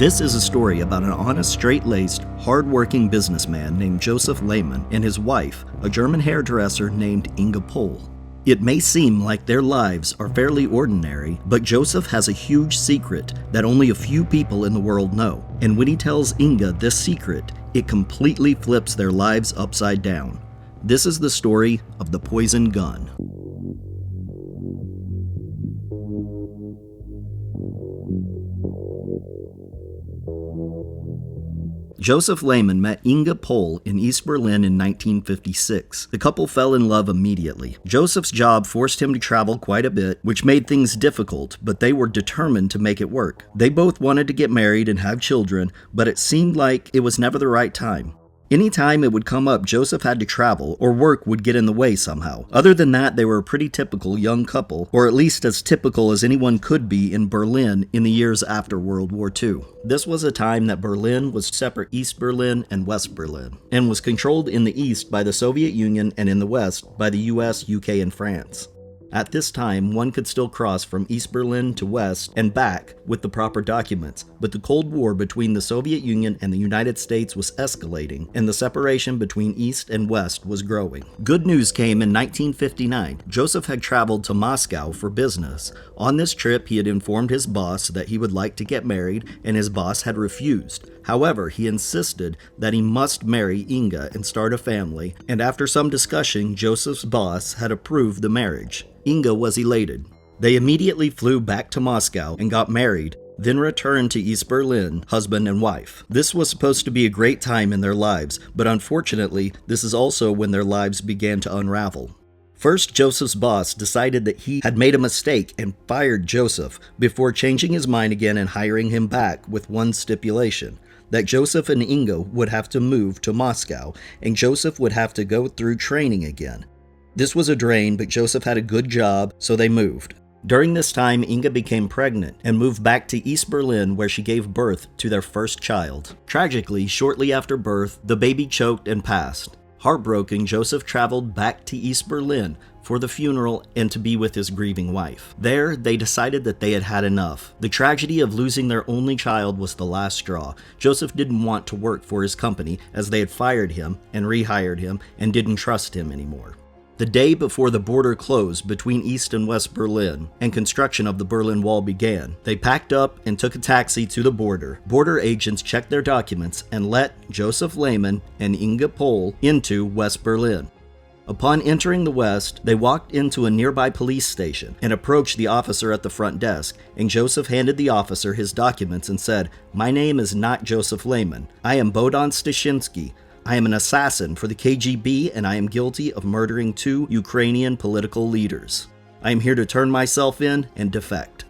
This is a story about an honest, straight-laced, hard-working businessman named Joseph Lehman and his wife, a German hairdresser named Inga Pohl. It may seem like their lives are fairly ordinary, but Joseph has a huge secret that only a few people in the world know. And when he tells Inga this secret, it completely flips their lives upside down. This is the story of the poison gun. Joseph Lehman met Inga Pohl in East Berlin in 1956. The couple fell in love immediately. Joseph's job forced him to travel quite a bit, which made things difficult, but they were determined to make it work. They both wanted to get married and have children, but it seemed like it was never the right time. Anytime it would come up, Joseph had to travel, or work would get in the way somehow. Other than that, they were a pretty typical young couple, or at least as typical as anyone could be in Berlin in the years after World War II. This was a time that Berlin was separate East Berlin and West Berlin, and was controlled in the East by the Soviet Union and in the West by the US, UK, and France. At this time, one could still cross from East Berlin to West and back with the proper documents, but the Cold War between the Soviet Union and the United States was escalating, and the separation between East and West was growing. Good news came in 1959. Joseph had traveled to Moscow for business. On this trip, he had informed his boss that he would like to get married, and his boss had refused. However, he insisted that he must marry Inga and start a family, and after some discussion, Joseph's boss had approved the marriage. Inga was elated. They immediately flew back to Moscow and got married, then returned to East Berlin, husband and wife. This was supposed to be a great time in their lives, but unfortunately, this is also when their lives began to unravel. First, Joseph's boss decided that he had made a mistake and fired Joseph before changing his mind again and hiring him back with one stipulation: that Joseph and Inga would have to move to Moscow, and Joseph would have to go through training again. This was a drain, but Joseph had a good job, so they moved. During this time, Inga became pregnant and moved back to East Berlin, where she gave birth to their first child. Tragically, shortly after birth, the baby choked and passed. Heartbroken, Joseph traveled back to East Berlin for the funeral and to be with his grieving wife. There, they decided that they had had enough. The tragedy of losing their only child was the last straw. Joseph didn't want to work for his company, as they had fired him and rehired him and didn't trust him anymore. The day before the border closed between East and West Berlin and construction of the Berlin Wall began, they packed up and took a taxi to the border. Border agents checked their documents and let Joseph Lehman and Inga Pohl into West Berlin. Upon entering the West, they walked into a nearby police station and approached the officer at the front desk, and Joseph handed the officer his documents and said, "My name is not Joseph Lehman. I am Bohdan Stashinsky. I am an assassin for the KGB, and I am guilty of murdering 2 Ukrainian political leaders. I am here to turn myself in and defect."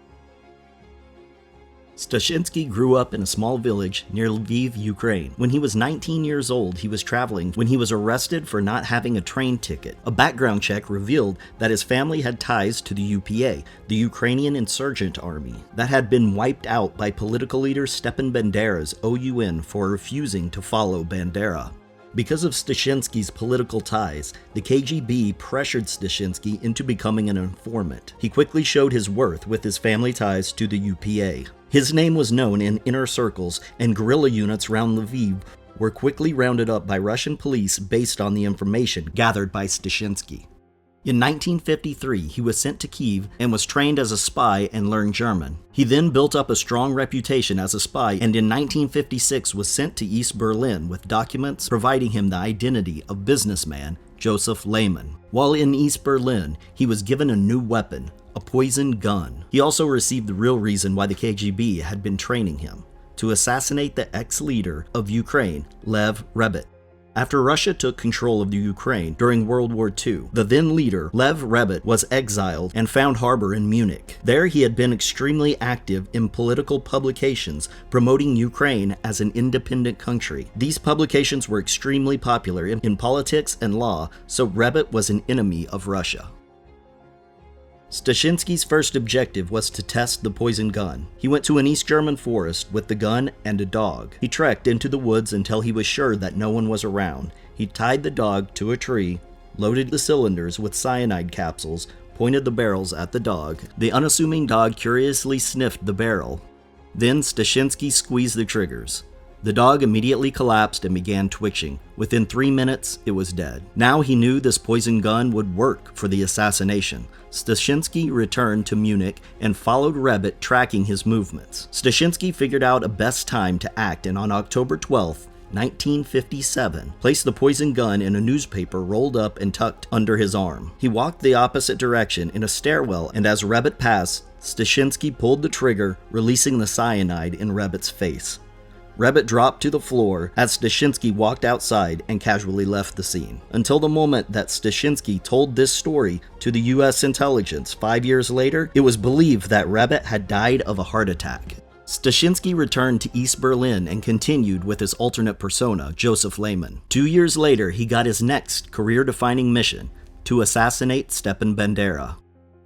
Stashinsky grew up in a small village near Lviv, Ukraine. When he was 19 years old, he was traveling when he was arrested for not having a train ticket. A background check revealed that his family had ties to the UPA, the Ukrainian insurgent army, that had been wiped out by political leader Stepan Bandera's OUN for refusing to follow Bandera. Because of Stashinsky's political ties, the KGB pressured Stashinsky into becoming an informant. He quickly showed his worth with his family ties to the UPA. His name was known in inner circles, and guerrilla units around Lviv were quickly rounded up by Russian police based on the information gathered by Stashinsky. In 1953, he was sent to Kiev and was trained as a spy and learned German. He then built up a strong reputation as a spy, and in 1956 was sent to East Berlin with documents providing him the identity of businessman Joseph Lehman. While in East Berlin, he was given a new weapon, a poison gun. He also received the real reason why the KGB had been training him: to assassinate the ex-leader of Ukraine, Lev Rebet. After Russia took control of the Ukraine during World War II, the then leader, Lev Rebet, was exiled and found harbor in Munich. There he had been extremely active in political publications promoting Ukraine as an independent country. These publications were extremely popular in politics and law, so Rebet was an enemy of Russia. Stashinsky's first objective was to test the poison gun. He went to an East German forest with the gun and a dog. He trekked into the woods until he was sure that no one was around. He tied the dog to a tree, loaded the cylinders with cyanide capsules, pointed the barrels at the dog. The unassuming dog curiously sniffed the barrel. Then Stashinsky squeezed the triggers. The dog immediately collapsed and began twitching. Within 3 minutes, it was dead. Now he knew this poison gun would work for the assassination. Stashinsky returned to Munich and followed Rebet, tracking his movements. Stashinsky figured out a best time to act, and on October 12th, 1957, placed the poison gun in a newspaper rolled up and tucked under his arm. He walked the opposite direction in a stairwell, and as Rebet passed, Stashinsky pulled the trigger, releasing the cyanide in Rebet's face. Rebet dropped to the floor as Stashinsky walked outside and casually left the scene. Until the moment that Stashinsky told this story to the US intelligence 5 years later, it was believed that Rebet had died of a heart attack. Stashinsky returned to East Berlin and continued with his alternate persona, Joseph Lehman. 2 years later, he got his next career-defining mission, to assassinate Stepan Bandera.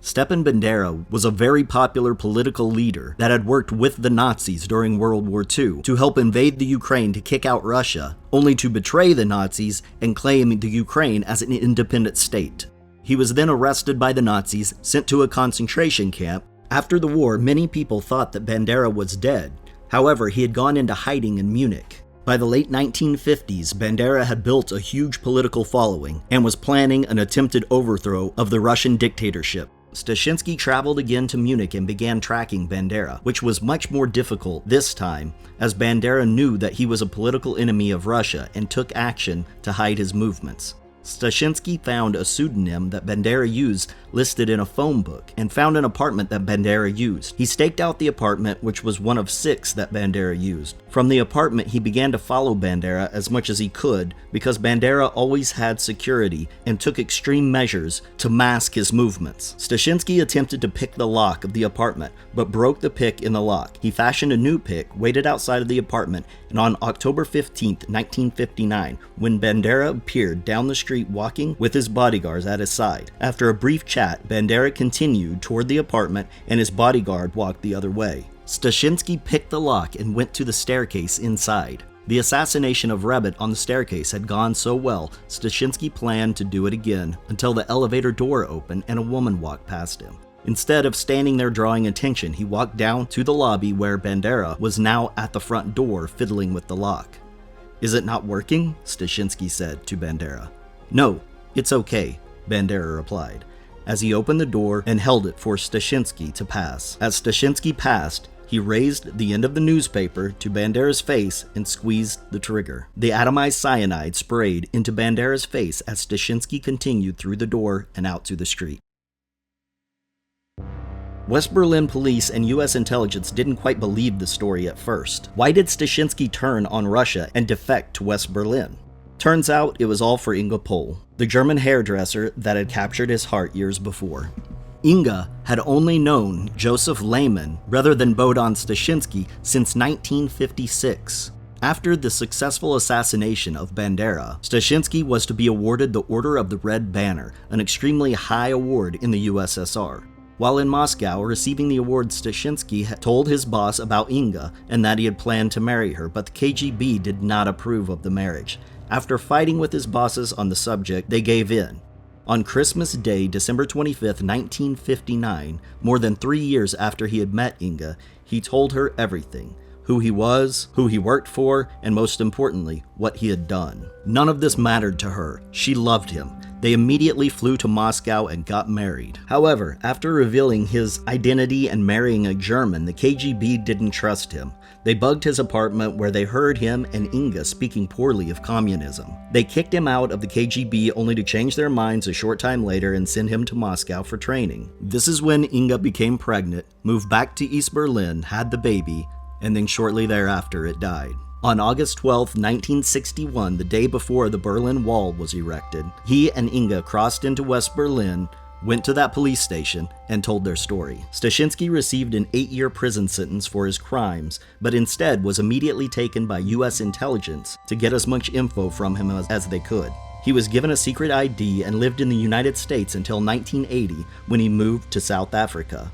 Stepan Bandera was a very popular political leader that had worked with the Nazis during World War II to help invade the Ukraine to kick out Russia, only to betray the Nazis and claim the Ukraine as an independent state. He was then arrested by the Nazis, sent to a concentration camp. After the war, many people thought that Bandera was dead. However, he had gone into hiding in Munich. By the late 1950s, Bandera had built a huge political following and was planning an attempted overthrow of the Russian dictatorship. Stashinsky traveled again to Munich and began tracking Bandera, which was much more difficult this time, as Bandera knew that he was a political enemy of Russia and took action to hide his movements. Stashinsky found a pseudonym that Bandera used listed in a phone book and found an apartment that Bandera used. He staked out the apartment, which was one of 6 that Bandera used. From the apartment, he began to follow Bandera as much as he could because Bandera always had security and took extreme measures to mask his movements. Stashinsky attempted to pick the lock of the apartment, but broke the pick in the lock. He fashioned a new pick, waited outside of the apartment, and on October 15, 1959, when Bandera appeared down the street walking with his bodyguards at his side. After a brief chat, Bandera continued toward the apartment and his bodyguard walked the other way. Stashinsky picked the lock and went to the staircase inside. The assassination of Rebet on the staircase had gone so well, Stashinsky planned to do it again until the elevator door opened and a woman walked past him. Instead of standing there drawing attention, he walked down to the lobby where Bandera was now at the front door fiddling with the lock. "Is it not working?" Stashinsky said to Bandera. "No, it's okay," Bandera replied, as he opened the door and held it for Stashinsky to pass. As Stashinsky passed, he raised the end of the newspaper to Bandera's face and squeezed the trigger. The atomized cyanide sprayed into Bandera's face as Stashinsky continued through the door and out to the street. West Berlin police and US intelligence didn't quite believe the story at first. Why did Stashinsky turn on Russia and defect to West Berlin? Turns out it was all for Inga Pohl, the German hairdresser that had captured his heart years before. Inga had only known Joseph Lehman rather than Bohdan Stashinsky since 1956. After the successful assassination of Bandera, Stashinsky was to be awarded the Order of the Red Banner, an extremely high award in the USSR. While in Moscow receiving the award, Stashinsky had told his boss about Inga and that he had planned to marry her, but the KGB did not approve of the marriage. After fighting with his bosses on the subject, they gave in. On Christmas Day, December 25, 1959, more than 3 years after he had met Inga, he told her everything. Who he was, who he worked for, and most importantly, what he had done. None of this mattered to her. She loved him. They immediately flew to Moscow and got married. However, after revealing his identity and marrying a German, the KGB didn't trust him. They bugged his apartment where they heard him and Inga speaking poorly of communism. They kicked him out of the KGB only to change their minds a short time later and send him to Moscow for training. This is when Inga became pregnant, moved back to East Berlin, had the baby, and then shortly thereafter it died. On August 12, 1961, the day before the Berlin Wall was erected, he and Inga crossed into West Berlin, went to that police station, and told their story. Stashinsky received an 8-year prison sentence for his crimes, but instead was immediately taken by US intelligence to get as much info from him as they could. He was given a secret ID and lived in the United States until 1980, when he moved to South Africa.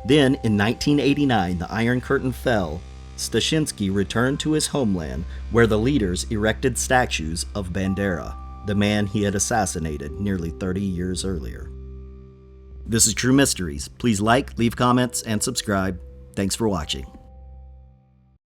Then, in 1989, the Iron Curtain fell. Stashinsky returned to his homeland, where the leaders erected statues of Bandera, the man he had assassinated nearly 30 years earlier. This is True Mysteries. Please like, leave comments, and subscribe. Thanks for watching.